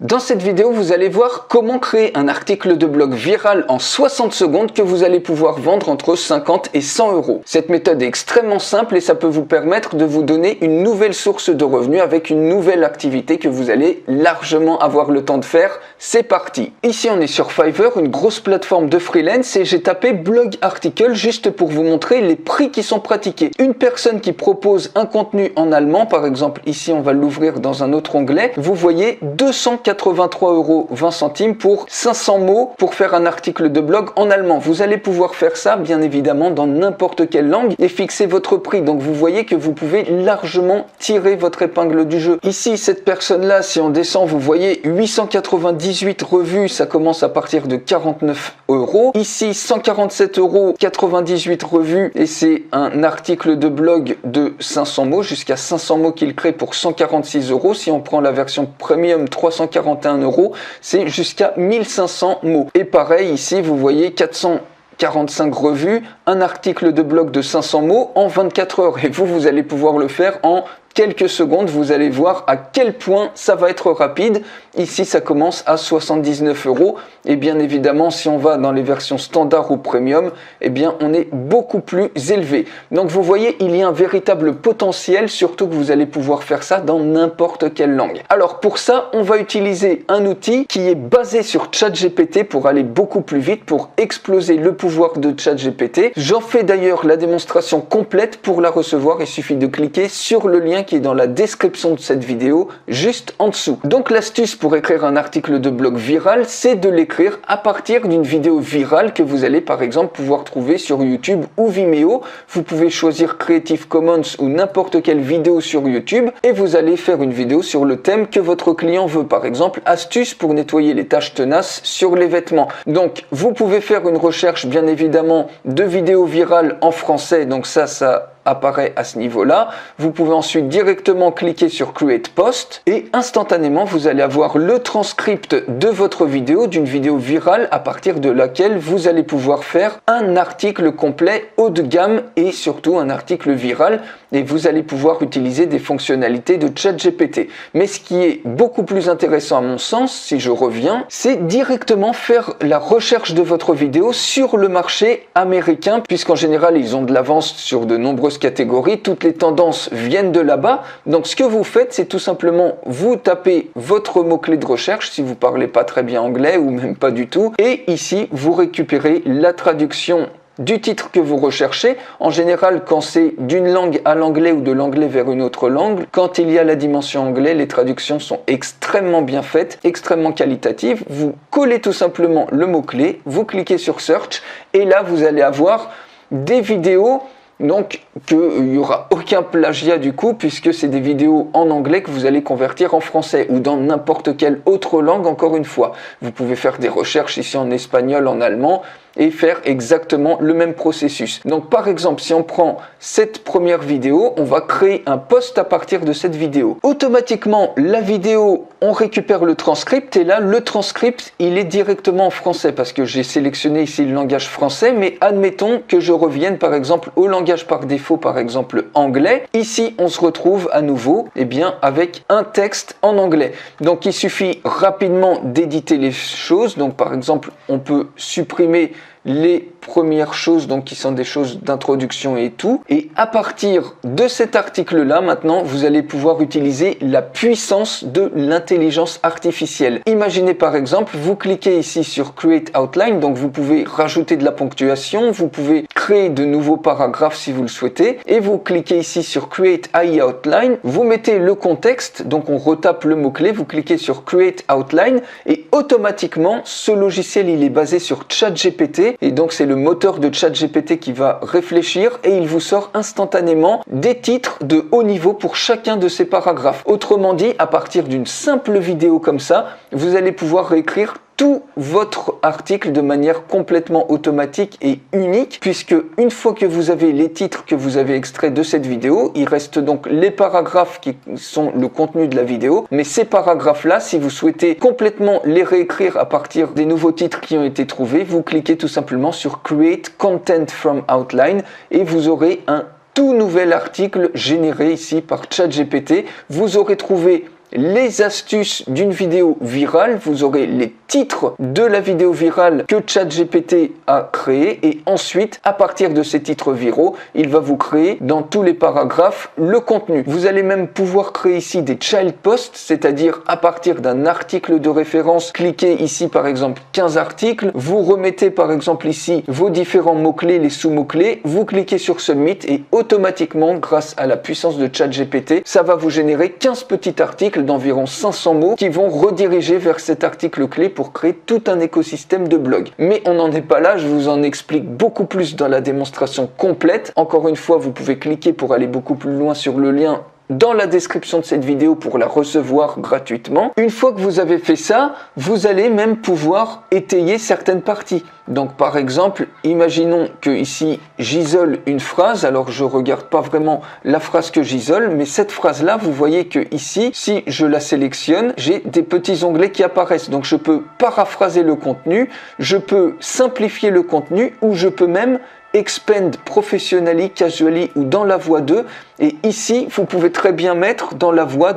Dans cette vidéo, vous allez voir comment créer un article de blog viral en 60 secondes que vous allez pouvoir vendre entre 50 et 100 euros. Cette méthode est extrêmement simple et ça peut vous permettre de vous donner une nouvelle source de revenus avec une nouvelle activité que vous allez largement avoir le temps de faire. C'est parti! Ici, on est sur Fiverr, une grosse plateforme de freelance, et j'ai tapé blog article juste pour vous montrer les prix qui sont pratiqués. Une personne qui propose un contenu en allemand, par exemple, ici on va l'ouvrir dans un autre onglet, vous voyez 283,20 € pour 500 mots pour faire un article de blog en allemand. Vous allez pouvoir faire ça bien évidemment dans n'importe quelle langue et fixer votre prix. Donc vous voyez que vous pouvez largement tirer votre épingle du jeu. Ici, cette personne-là, si on descend, vous voyez 898 revues, ça commence à partir de 49 €. Ici, 147,98 € revues et c'est un article de blog de 500 mots, jusqu'à 500 mots qu'il crée pour 146 €. Si on prend la version premium, 341 €, c'est jusqu'à 1500 mots. Et pareil, ici, vous voyez 445 revues, un article de blog de 500 mots en 24 heures. Et vous allez pouvoir le faire en quelques secondes. Vous allez voir à quel point ça va être rapide. Ici, ça commence à 79 €. Et bien évidemment, si on va dans les versions standard ou premium, eh bien, on est beaucoup plus élevé. Donc, vous voyez, il y a un véritable potentiel, surtout que vous allez pouvoir faire ça dans n'importe quelle langue. Alors, pour ça, on va utiliser un outil qui est basé sur ChatGPT pour aller beaucoup plus vite, pour exploser le pouvoir de ChatGPT. J'en fais d'ailleurs la démonstration complète. Pour la recevoir, il suffit de cliquer sur le lien qui est dans la description de cette vidéo, juste en dessous. Donc l'astuce pour écrire un article de blog viral, c'est de l'écrire à partir d'une vidéo virale que vous allez par exemple pouvoir trouver sur YouTube ou Vimeo. Vous pouvez choisir Creative Commons ou n'importe quelle vidéo sur YouTube et vous allez faire une vidéo sur le thème que votre client veut. Par exemple, astuce pour nettoyer les taches tenaces sur les vêtements. Donc vous pouvez faire une recherche bien évidemment de vidéos virales en français, donc ça apparaît à ce niveau-là. Vous pouvez ensuite directement cliquer sur Create Post et instantanément vous allez avoir le transcript de votre vidéo, d'une vidéo virale à partir de laquelle vous allez pouvoir faire un article complet haut de gamme et surtout un article viral, et vous allez pouvoir utiliser des fonctionnalités de ChatGPT. Mais ce qui est beaucoup plus intéressant à mon sens, si je reviens, c'est directement faire la recherche de votre vidéo sur le marché américain, puisqu'en général ils ont de l'avance sur de nombreuses catégories, toutes les tendances viennent de là-bas. Donc ce que vous faites, c'est tout simplement vous tapez votre mot-clé de recherche si vous parlez pas très bien anglais ou même pas du tout, et ici vous récupérez la traduction du titre que vous recherchez. En général, quand c'est d'une langue à l'anglais ou de l'anglais vers une autre langue, quand il y a la dimension anglais, les traductions sont extrêmement bien faites, extrêmement qualitatives. Vous collez tout simplement le mot-clé, vous cliquez sur Search et là vous allez avoir des vidéos. Donc qu'il n'y aura aucun plagiat du coup, puisque c'est des vidéos en anglais que vous allez convertir en français ou dans n'importe quelle autre langue. Encore une fois, vous pouvez faire des recherches ici en espagnol, en allemand et faire exactement le même processus. Donc par exemple, si on prend cette première vidéo, on va créer un post à partir de cette vidéo. Automatiquement, la vidéo, on récupère le transcript et là, le transcript, il est directement en français parce que j'ai sélectionné ici le langage français, mais admettons que je revienne par exemple au langage par défaut, par exemple anglais. Ici, on se retrouve à nouveau avec un texte en anglais. Donc il suffit rapidement d'éditer les choses. Donc par exemple, on peut supprimer les premières choses, donc qui sont des choses d'introduction et tout. Et à partir de cet article-là, maintenant, vous allez pouvoir utiliser la puissance de l'intelligence artificielle. Imaginez par exemple, vous cliquez ici sur Create Outline, donc vous pouvez rajouter de la ponctuation, vous pouvez créer de nouveaux paragraphes si vous le souhaitez, et vous cliquez ici sur Create AI Outline, vous mettez le contexte, donc on retape le mot-clé, vous cliquez sur Create Outline, et automatiquement, ce logiciel, il est basé sur ChatGPT, et donc c'est le moteur de ChatGPT qui va réfléchir et il vous sort instantanément des titres de haut niveau pour chacun de ces paragraphes. Autrement dit, à partir d'une simple vidéo comme ça, vous allez pouvoir réécrire tout votre article de manière complètement automatique et unique, puisque une fois que vous avez les titres que vous avez extraits de cette vidéo, il reste donc les paragraphes qui sont le contenu de la vidéo, mais ces paragraphes-là, si vous souhaitez complètement les réécrire à partir des nouveaux titres qui ont été trouvés, vous cliquez tout simplement sur Create Content from Outline et vous aurez un tout nouvel article généré ici par ChatGPT. Vous aurez trouvé les astuces d'une vidéo virale, vous aurez les titres de la vidéo virale que ChatGPT a créé et ensuite, à partir de ces titres viraux, il va vous créer dans tous les paragraphes le contenu. Vous allez même pouvoir créer ici des child posts, c'est-à-dire à partir d'un article de référence, cliquez ici par exemple 15 articles, vous remettez par exemple ici vos différents mots-clés, les sous-mots-clés, vous cliquez sur Submit et automatiquement, grâce à la puissance de ChatGPT, ça va vous générer 15 petits articles d'environ 500 mots qui vont rediriger vers cet article clé pour créer tout un écosystème de blog. Mais on n'en est pas là, je vous en explique beaucoup plus dans la démonstration complète. Encore une fois, vous pouvez cliquer pour aller beaucoup plus loin sur le lien dans la description de cette vidéo pour la recevoir gratuitement. Une fois que vous avez fait ça, vous allez même pouvoir étayer certaines parties. Donc par exemple, imaginons que ici j'isole une phrase, alors je regarde pas vraiment la phrase que j'isole, mais cette phrase là, vous voyez que ici, si je la sélectionne, j'ai des petits onglets qui apparaissent. Donc je peux paraphraser le contenu, je peux simplifier le contenu ou je peux même expand professionally, casually ou dans la voix de. Et ici, vous pouvez très bien mettre dans la voix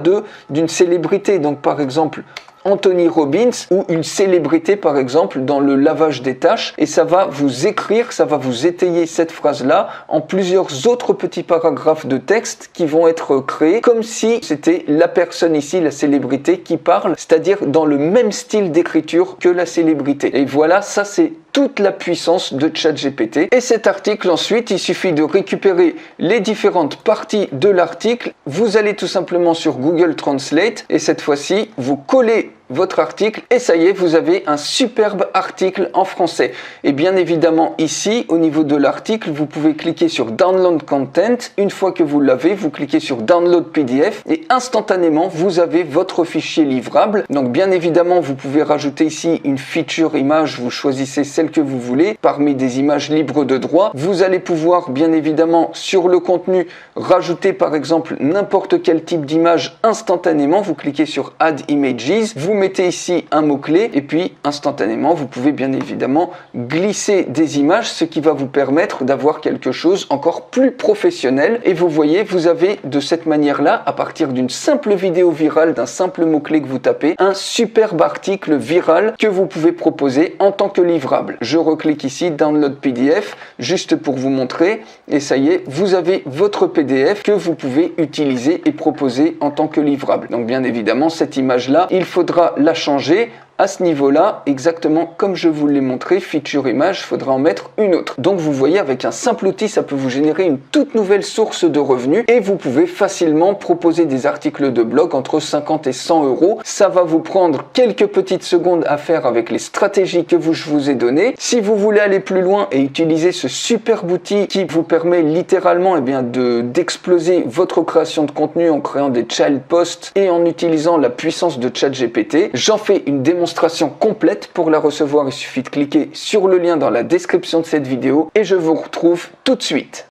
d'une célébrité. Donc par exemple, Anthony Robbins ou une célébrité par exemple dans le lavage des tâches et ça va vous écrire, ça va vous étayer cette phrase-là en plusieurs autres petits paragraphes de texte qui vont être créés comme si c'était la personne ici, la célébrité qui parle, c'est-à-dire dans le même style d'écriture que la célébrité. Et voilà, ça c'est toute la puissance de ChatGPT. Et cet article ensuite, il suffit de récupérer les différentes parties de l'article. Vous allez tout simplement sur Google Translate et cette fois-ci, vous collez votre article et ça y est, vous avez un superbe article en français. Et bien évidemment ici, au niveau de l'article, vous pouvez cliquer sur Download Content. Une fois que vous l'avez, vous cliquez sur Download PDF et instantanément, vous avez votre fichier livrable. Donc bien évidemment, vous pouvez rajouter ici une feature image, vous choisissez celle que vous voulez parmi des images libres de droit. Vous allez pouvoir bien évidemment sur le contenu rajouter par exemple n'importe quel type d'image instantanément. Vous cliquez sur Add Images, vous mettez ici un mot-clé et puis instantanément vous pouvez bien évidemment glisser des images, ce qui va vous permettre d'avoir quelque chose encore plus professionnel. Et vous voyez, vous avez de cette manière-là, à partir d'une simple vidéo virale, d'un simple mot-clé que vous tapez, un superbe article viral que vous pouvez proposer en tant que livrable. Je reclique ici Download PDF juste pour vous montrer et ça y est, vous avez votre PDF que vous pouvez utiliser et proposer en tant que livrable. Donc bien évidemment, cette image-là, il faudra la changer à ce niveau-là, exactement comme je vous l'ai montré, feature image, il faudra en mettre une autre. Donc vous voyez, avec un simple outil, ça peut vous générer une toute nouvelle source de revenus et vous pouvez facilement proposer des articles de blog entre 50 et 100 euros. Ça va vous prendre quelques petites secondes à faire avec les stratégies que je vous ai données. Si vous voulez aller plus loin et utiliser ce superbe outil qui vous permet littéralement d'exploser votre création de contenu en créant des child posts et en utilisant la puissance de ChatGPT, j'en fais une démonstration complète. Pour la recevoir, il suffit de cliquer sur le lien dans la description de cette vidéo et je vous retrouve tout de suite.